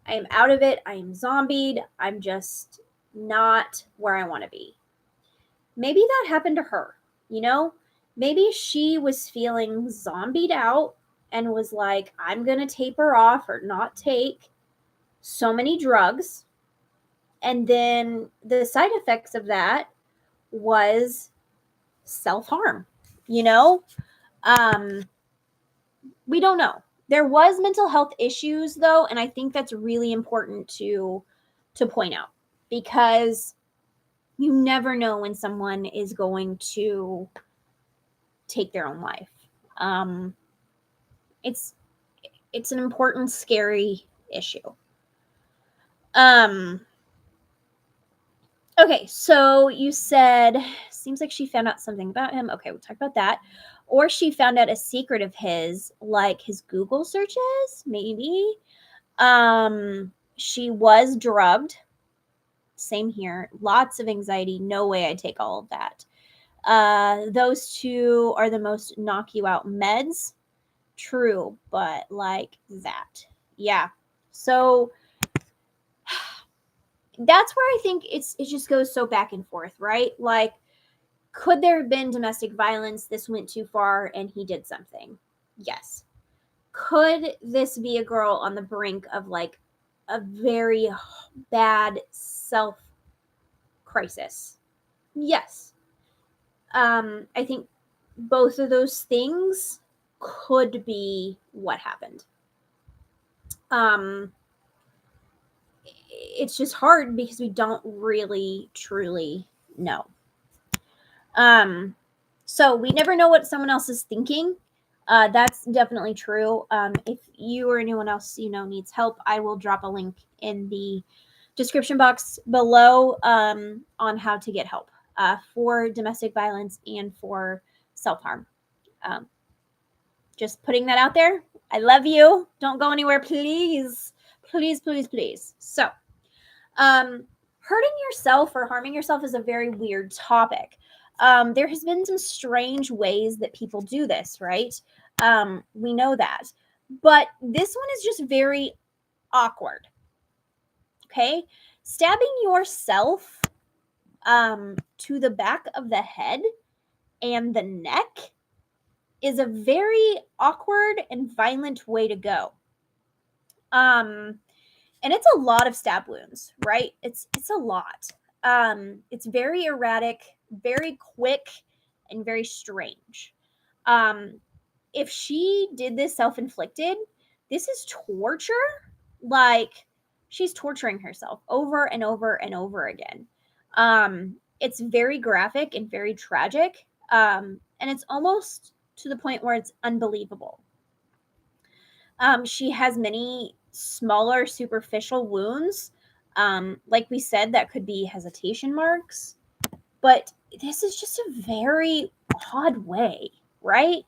I am out of it. I am zombied. I'm just not where I want to be. Maybe that happened to her, Maybe she was feeling zombied out and was like, I'm going to taper off or not take so many drugs. And then the side effects of that was self-harm, we don't know. There was mental health issues, though, and I think that's really important to point out, because you never know when someone is going to take their own life. It's an important, scary issue. Okay, so you said, seems like she found out something about him. Okay, we'll talk about that. Or she found out a secret of his, like his Google searches, maybe. She was drugged. Same here. Lots of anxiety. No way I'd take all of that. Those 2 are the most knock you out meds. True, but like that. Yeah. So that's where I think it just goes so back and forth, right? Like, could there have been domestic violence? This went too far and he did something. Yes. Could this be a girl on the brink of like a very bad self crisis? Yes. I think both of those things could be what happened. It's just hard because we don't really truly know. So we never know what someone else is thinking. That's definitely true. If you or anyone else needs help, I will drop a link in the description box below on how to get help for domestic violence and for self-harm. Just putting that out there. I love you. Don't go anywhere, please. Please, please, please. So, hurting yourself or harming yourself is a very weird topic. There has been some strange ways that people do this, right? We know that. But this one is just very awkward. Okay? Stabbing yourself to the back of the head and the neck is a very awkward and violent way to go. And it's a lot of stab wounds, right? It's a lot. It's very erratic, very quick, and very strange. If she did this self-inflicted, this is torture. Like, she's torturing herself over and over and over again. It's very graphic and very tragic. And it's almost to the point where it's unbelievable. She has many smaller superficial wounds. Like we said, that could be hesitation marks. But this is just a very odd way, right?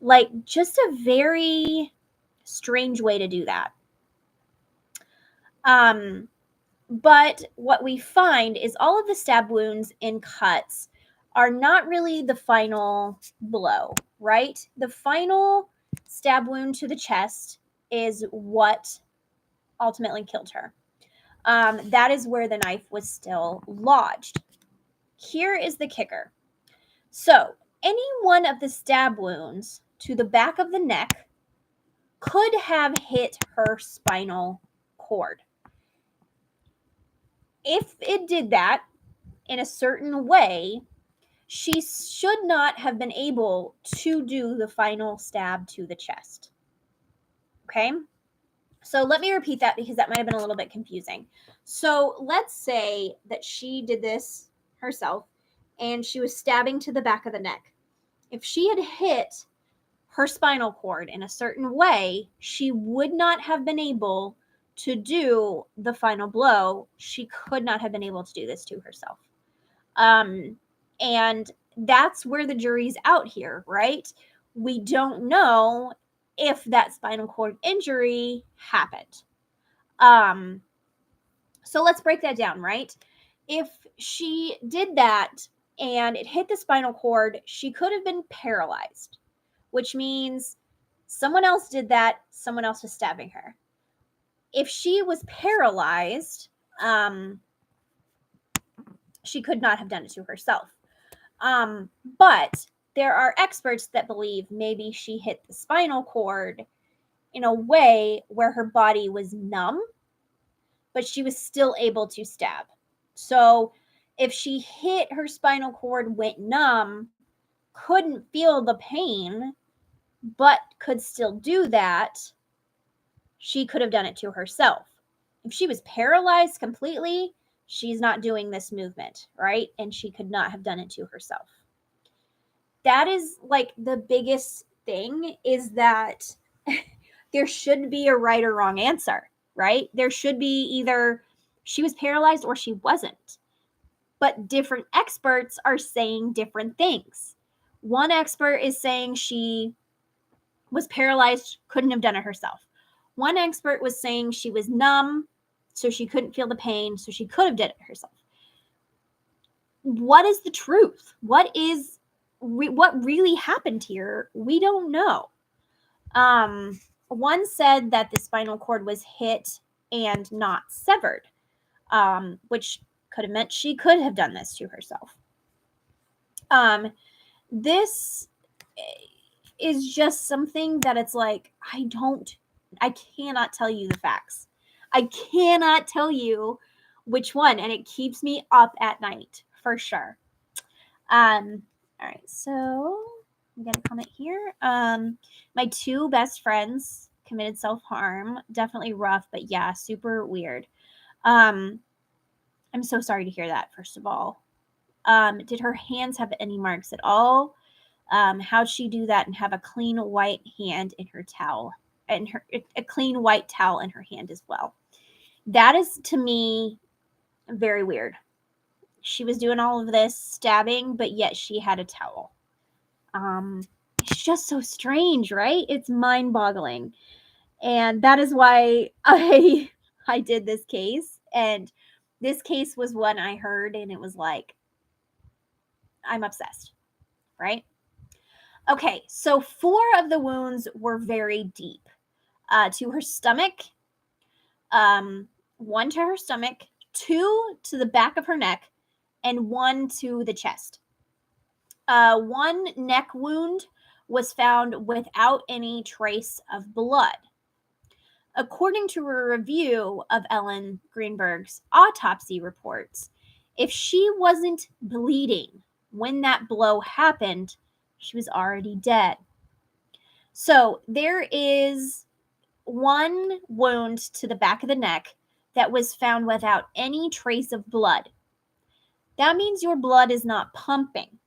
Like, just a very strange way to do that. But what we find is all of the stab wounds and cuts are not really the final blow, right? The final stab wound to the chest is what ultimately killed her. That is where the knife was still lodged. Here is the kicker. So, any one of the stab wounds to the back of the neck could have hit her spinal cord. If it did that in a certain way, she should not have been able to do the final stab to the chest. Okay? So let me repeat that because that might have been a little bit confusing. So let's say that she did this herself and she was stabbing to the back of the neck. If she had hit her spinal cord in a certain way, she would not have been able to do the final blow. She could not have been able to do this to herself. And that's where the jury's out here, right? We don't know if that spinal cord injury happened. So let's break that down, right? If she did that and it hit the spinal cord, she could have been paralyzed, which means someone else did that, someone else was stabbing her. If she was paralyzed, she could not have done it to herself. But there are experts that believe maybe she hit the spinal cord in a way where her body was numb, but she was still able to stab. So if she hit her spinal cord, went numb, couldn't feel the pain, but could still do that, she could have done it to herself. If she was paralyzed completely, she's not doing this movement, right? And she could not have done it to herself. That is like the biggest thing, is that there should be a right or wrong answer, right? There should be either she was paralyzed or she wasn't. But different experts are saying different things. One expert is saying she was paralyzed, couldn't have done it herself. One expert was saying she was numb, so she couldn't feel the pain, so she could have done it herself. What is the truth? What really happened here? We don't know. One said that the spinal cord was hit and not severed, which could have meant she could have done this to herself. This is just something that it's like, I cannot tell you the facts. I cannot tell you which one, and it keeps me up at night for sure. All right, so I'm gonna comment here. My two best friends committed self-harm. Definitely rough, but yeah, super weird. I'm so sorry to hear that, first of all. Did her hands have any marks at all? How'd she do that and have a clean white hand in her towel, and a clean white towel in her hand as well? That is, to me, very weird. She was doing all of this stabbing, but yet she had a towel. It's just so strange, right? It's mind-boggling. And that is why I did this case. And this case was one I heard, and it was like, I'm obsessed, right? Okay, so 4 of the wounds were very deep. To her stomach, 1 to her stomach, 2 to the back of her neck, and 1 to the chest. 1 neck wound was found without any trace of blood. According to a review of Ellen Greenburg's autopsy reports, if she wasn't bleeding when that blow happened, she was already dead. So there is 1 wound to the back of the neck that was found without any trace of blood. That means your blood is not pumping,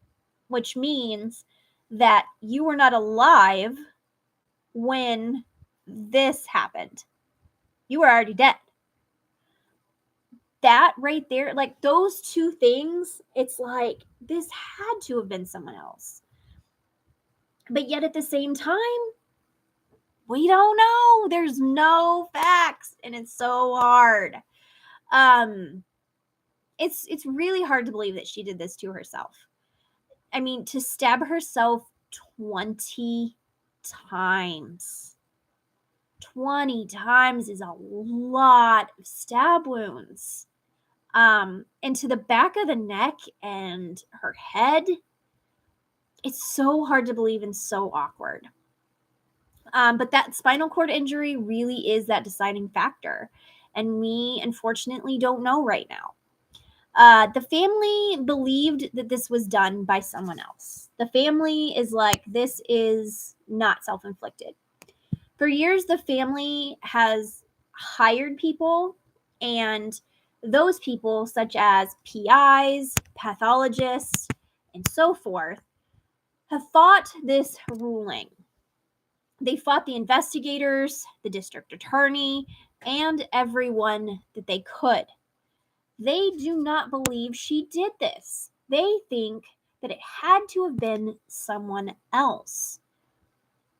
which means that you were not alive when this happened. You were already dead. That right there, like those 2 things, it's like this had to have been someone else. But yet at the same time, we don't know. There's no facts, and it's so hard. It's really hard to believe that she did this to herself. I mean, to stab herself 20 times. 20 times is a lot of stab wounds. And to the back of the neck and her head, it's so hard to believe and so awkward. But that spinal cord injury really is that deciding factor. And we, unfortunately, don't know right now. The family believed that this was done by someone else. The family is like, this is not self-inflicted. For years, the family has hired people, and those people, such as PIs, pathologists, and so forth, have fought this ruling. They fought the investigators, the district attorney, and everyone that they could. They do not believe she did this. They think that it had to have been someone else.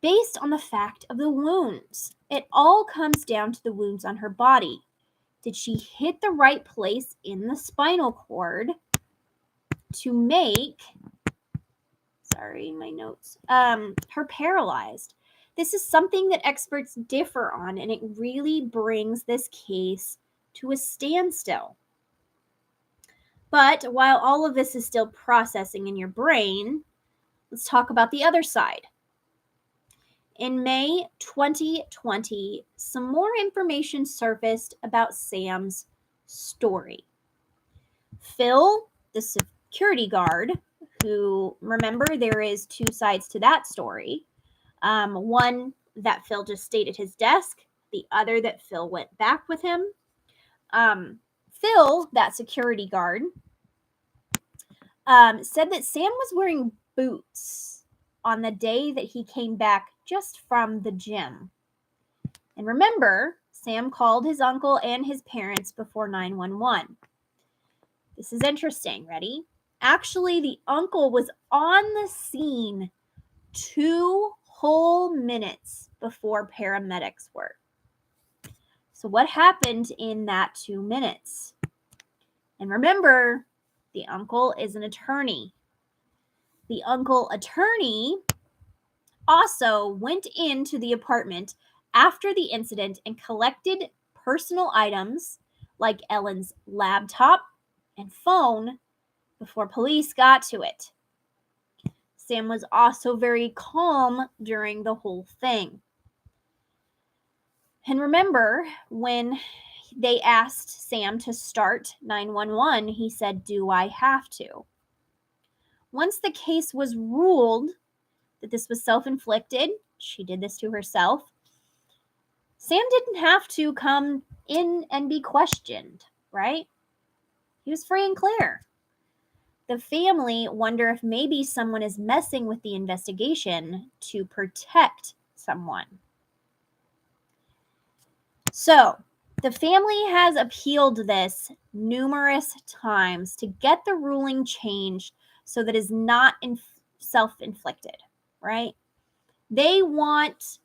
Based on the fact of the wounds, it all comes down to the wounds on her body. Did she hit the right place in the spinal cord to make, her paralyzed? This is something that experts differ on, and it really brings this case to a standstill. But while all of this is still processing in your brain, let's talk about the other side. In May 2020, some more information surfaced about Sam's story. Phil, the security guard, who, remember, there is 2 sides to that story. One that Phil just stayed at his desk, the other that Phil went back with him. Phil, that security guard, said that Sam was wearing boots on the day that he came back just from the gym. And remember, Sam called his uncle and his parents before 911. This is interesting. Ready? Actually, the uncle was on the scene 2 whole minutes before paramedics were. So what happened in that 2 minutes? And remember, the uncle is an attorney. The uncle attorney also went into the apartment after the incident and collected personal items like Ellen's laptop and phone before police got to it. Sam was also very calm during the whole thing. And remember, when they asked Sam to start 911, he said, "Do I have to?" Once the case was ruled that this was self-inflicted, she did this to herself, Sam didn't have to come in and be questioned, right? He was free and clear. The family wonder if maybe someone is messing with the investigation to protect someone. So, the family has appealed this numerous times to get the ruling changed so that it is not self-inflicted, right? They want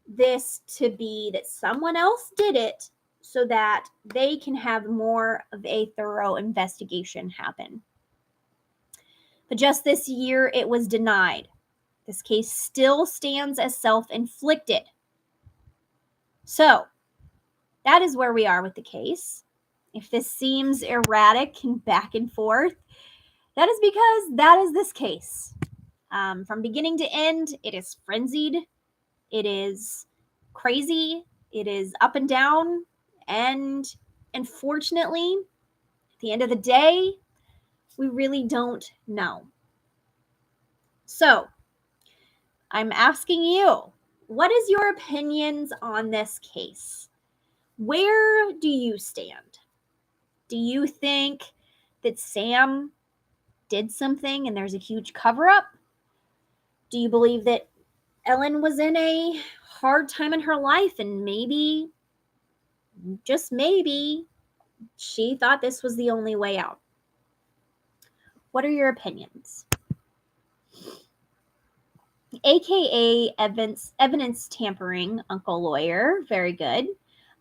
this to be that someone else did it so that they can have more of a thorough investigation happen. But just this year, it was denied. This case still stands as self-inflicted. So that is where we are with the case. If this seems erratic and back and forth, that is because that is this case. From beginning to end, it is frenzied. It is crazy. It is up and down. And unfortunately, at the end of the day, we really don't know. So I'm asking you, what is your opinions on this case? Where do you stand? Do you think that Sam did something and there's a huge cover-up? Do you believe that Ellen was in a hard time in her life and maybe, just maybe, she thought this was the only way out? What are your opinions? AKA evidence tampering, Uncle Lawyer. Very good.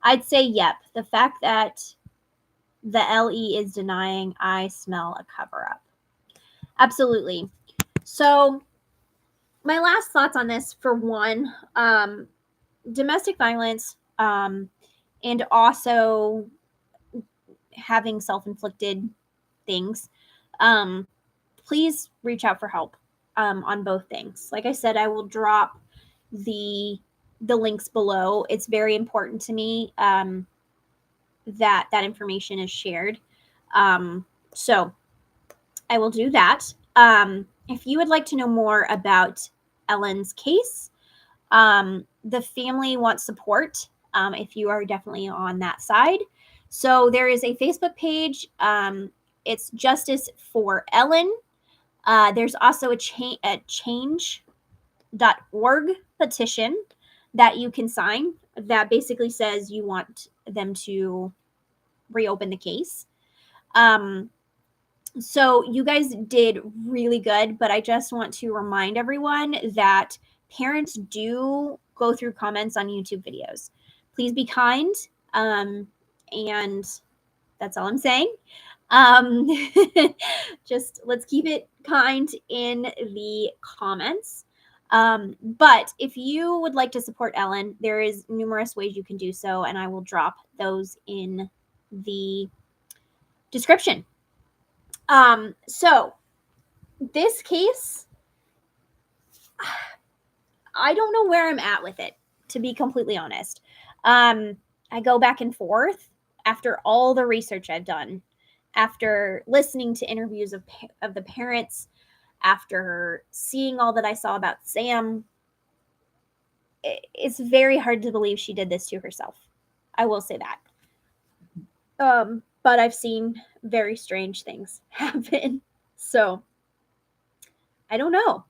I'd say, yep. The fact that the LE is denying, I smell a cover-up. Absolutely. So my last thoughts on this, for one, domestic violence, and also having self-inflicted things, please reach out for help on both things. Like I said, I will drop the links below. It's very important to me that information is shared. So I will do that. If you would like to know more about Ellen's case, the family wants support. If you are definitely on that side. So there is a Facebook page. It's Justice for Ellen. There's also a change.org petition that you can sign that basically says you want them to reopen the case. So you guys did really good, but I just want to remind everyone that parents do go through comments on YouTube videos. Please be kind, and that's all I'm saying. Just let's keep it kind in the comments. But if you would like to support Ellen, there is numerous ways you can do so, and I will drop those in the description. So this case, I don't know where I'm at with it, to be completely honest. I go back and forth after all the research I've done, after listening to interviews of the parents, after seeing all that I saw about Sam. It's very hard to believe she did this to herself. I will say that. But I've seen very strange things happen. So I don't know.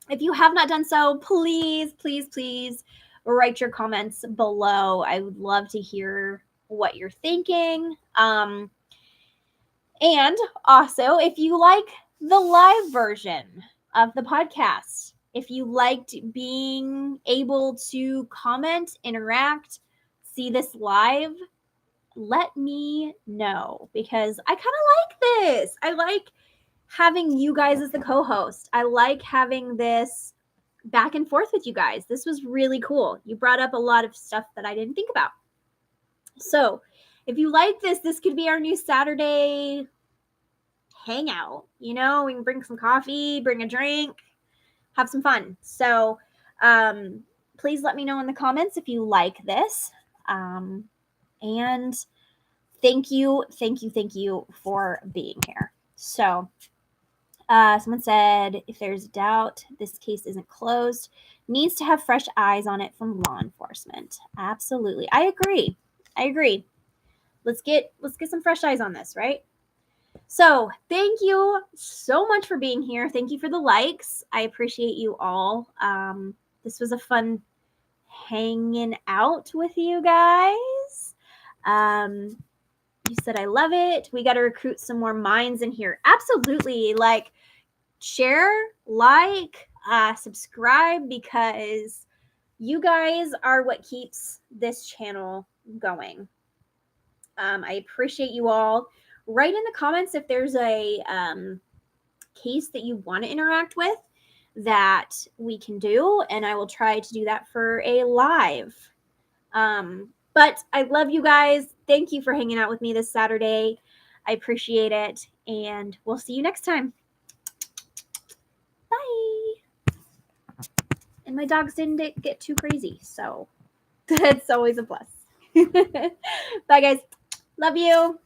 If you have not done so, please, please, please write your comments below. I would love to hear what you're thinking. And also, if you like the live version of the podcast, if you liked being able to comment, interact, see this live, let me know, because I kind of like this. I like having you guys as the co-host. I like having this back and forth with you guys. This was really cool. You brought up a lot of stuff that I didn't think about. So if you like this, this could be our new Saturday hangout. You know, we can bring some coffee, bring a drink, have some fun. So please let me know in the comments if you like this. And thank you for being here. So someone said, if there's doubt this case isn't closed, needs to have fresh eyes on it from law enforcement. Absolutely. I agree. Let's get some fresh eyes on this, right? So thank you so much for being here. Thank you for the likes. I appreciate you all. This was a fun hanging out with you guys. You said I love it. We got to recruit some more minds in here. Absolutely. Like, share, like, subscribe, because you guys are what keeps this channel going. I appreciate you all. Write in the comments if there's a case that you want to interact with, that we can do, and I will try to do that for a live. But I love you guys. Thank you for hanging out with me this Saturday. I appreciate it, and we'll see you next time. Bye. And my dogs didn't get too crazy, so that's always a plus. Bye, guys. Love you.